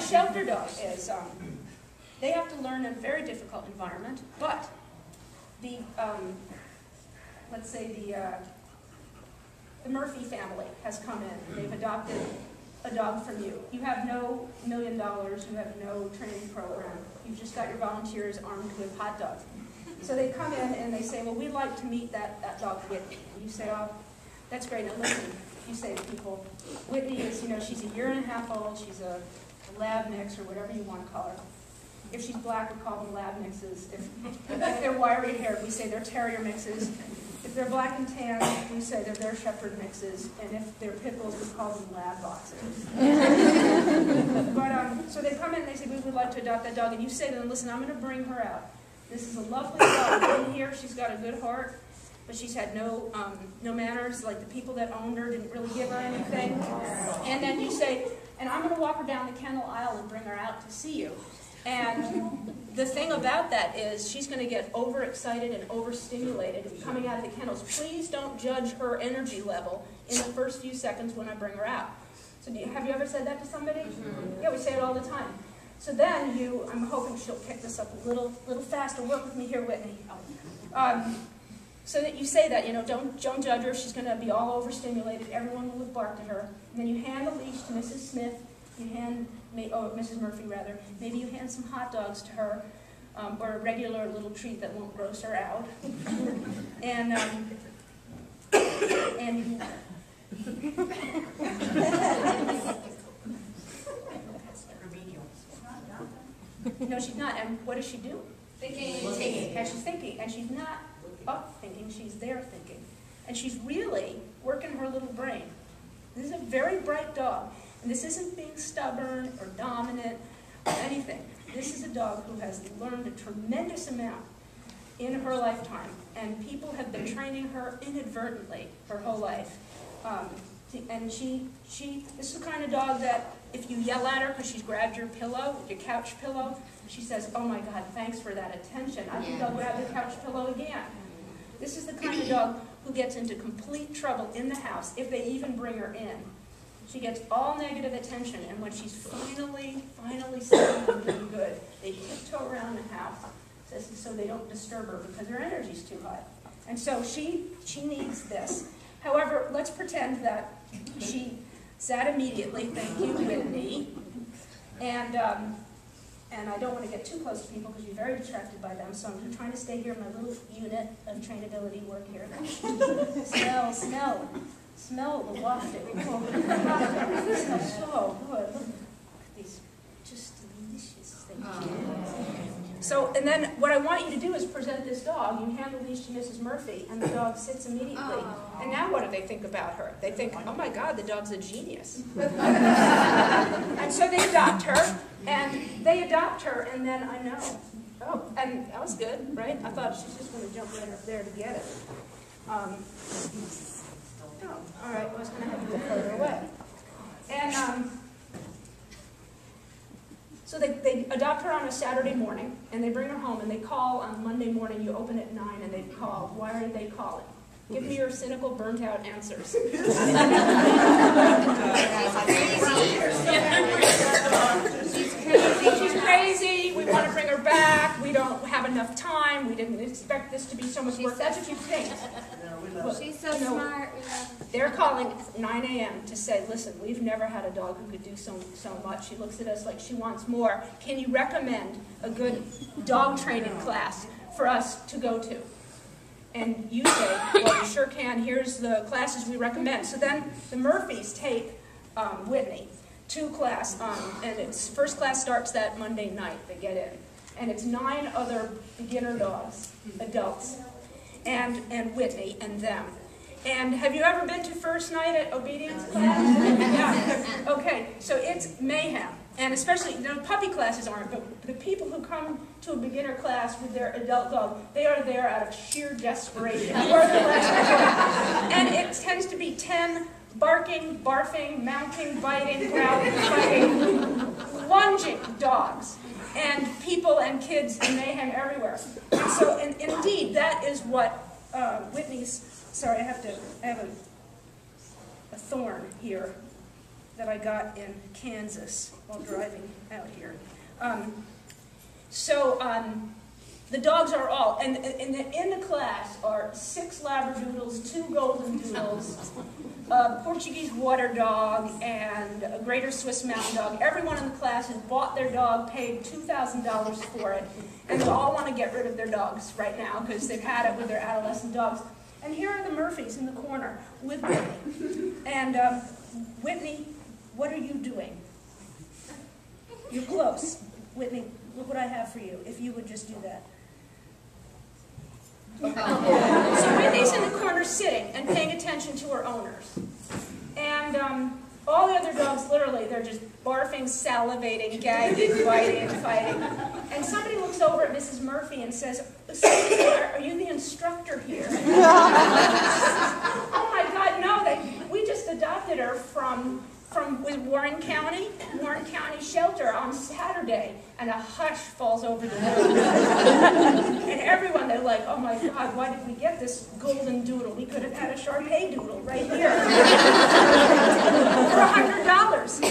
shelter dog is, they have to learn in a very difficult environment, but the, let's say the Murphy family has come in, and they've adopted a dog from you. You have no $1 million, you have no training program. You've just got your volunteers armed with hot dogs. So they come in and they say, well, we'd like to meet that dog, Whitney. And you say, oh, that's great. Now listen, you say to people, Whitney is, she's 1.5 years old, she's a lab mix or whatever you want to call her. If she's black, we call them lab mixes. If they're wiry haired, we say they're terrier mixes. If they're black and tan, we say they're shepherd mixes. And if they're pit bulls, we call them lab boxers. But so they come in and they say, we would like to adopt that dog. And you say to them, listen, I'm going to bring her out. This is a lovely dog in here. She's got a good heart, but she's had no manners. Like the people that owned her didn't really give her anything. And then you say, and I'm going to walk her down the kennel aisle and bring her out to see you. And the thing about that is she's going to get overexcited and overstimulated coming out of the kennels. Please don't judge her energy level in the first few seconds when I bring her out. So have you ever said that to somebody? Mm-hmm. Yeah, we say it all the time. So then I'm hoping she'll pick this up a little faster. Work with me here, Whitney. So that you say that, don't judge her. She's going to be all overstimulated. Everyone will have barked at her. And then you hand the leash to Mrs. Smith. You hand, Mrs. Murphy rather. Maybe you hand some hot dogs to her, or a regular little treat that won't gross her out. And no, she's not. And what does she do? Thinking. And she's thinking. And she's not up thinking. She's there thinking. And she's really working her little brain. This is a very bright dog. And this isn't being stubborn or dominant or anything. This is a dog who has learned a tremendous amount in her lifetime. And people have been training her inadvertently her whole life. And this is the kind of dog that if you yell at her because she's grabbed your pillow, your couch pillow, she says, oh my God, thanks for that attention. I think I'll grab the couch pillow again. This is the kind of dog who gets into complete trouble in the house if they even bring her in. She gets all negative attention, and when she's finally settled and doing good, they tiptoe around the house so they don't disturb her because her energy's too high. And so she needs this. However, let's pretend that she sat immediately, thank you, Whitney, and I don't want to get too close to people because you're very distracted by them, so I'm trying to stay here in my little unit of trainability work here. Smell the wafting. Oh, it smells so good. Look at these just delicious things. So, and then what I want you to do is present this dog. You hand the leash to Mrs. Murphy, and the dog sits immediately. And now what do they think about her? They think, oh my God, the dog's a genius. And so they adopt her, and then I know. Oh, and that was good, right? I thought she's just going to jump right up there to get it. Oh, all right, I was going to have to go further away. And so they adopt her on a Saturday morning, and they bring her home, and they call on Monday morning. You open at 9, and they call. Why are they calling? Give me your cynical, burnt-out answers. She's crazy. We want to bring her back. We don't have enough time. We didn't expect this to be so much work. That's what you think. She's so smart. They're calling 9 a.m. to say, listen, we've never had a dog who could do so much. She looks at us like she wants more. Can you recommend a good dog training class for us to go to? And you say, well, you sure can. Here's the classes we recommend. So then the Murphys take Whitney to class, and its first class starts that Monday night. They get in. And it's 9 other beginner dogs, adults, and Whitney and them. And have you ever been to first night at obedience class? Yeah. Okay, so it's mayhem. And especially, puppy classes aren't, but the people who come to a beginner class with their adult dog, they are there out of sheer desperation. And it tends to be 10 barking, barfing, mounting, biting, growling, fighting, lunging dogs. And people and kids and mayhem everywhere. And so, and indeed, that is what Whitney's, sorry, I have a thorn here. that I got in Kansas while driving out here. The dogs are all, and in the class are 6 Labradoodles, 2 Golden Doodles, a Portuguese water dog, and a Greater Swiss Mountain Dog. Everyone in the class has bought their dog, paid $2,000 for it, and they all want to get rid of their dogs right now because they've had it with their adolescent dogs. And here are the Murphys in the corner with Whitney. And Whitney, what are you doing? You're close. Whitney, look what I have for you, if you would just do that. So Whitney's in the corner sitting and paying attention to her owners. And all the other dogs, literally, they're just barfing, salivating, gagging, biting, and fighting. And somebody looks over at Mrs. Murphy and says, "Are you the instructor here?" Oh my God, no, we just adopted her from with Warren County Shelter on Saturday, and a hush falls over the room. And everyone, they're like, "Oh my God, why did we get this golden doodle? We could have had a Shar-Pei doodle right here for $100.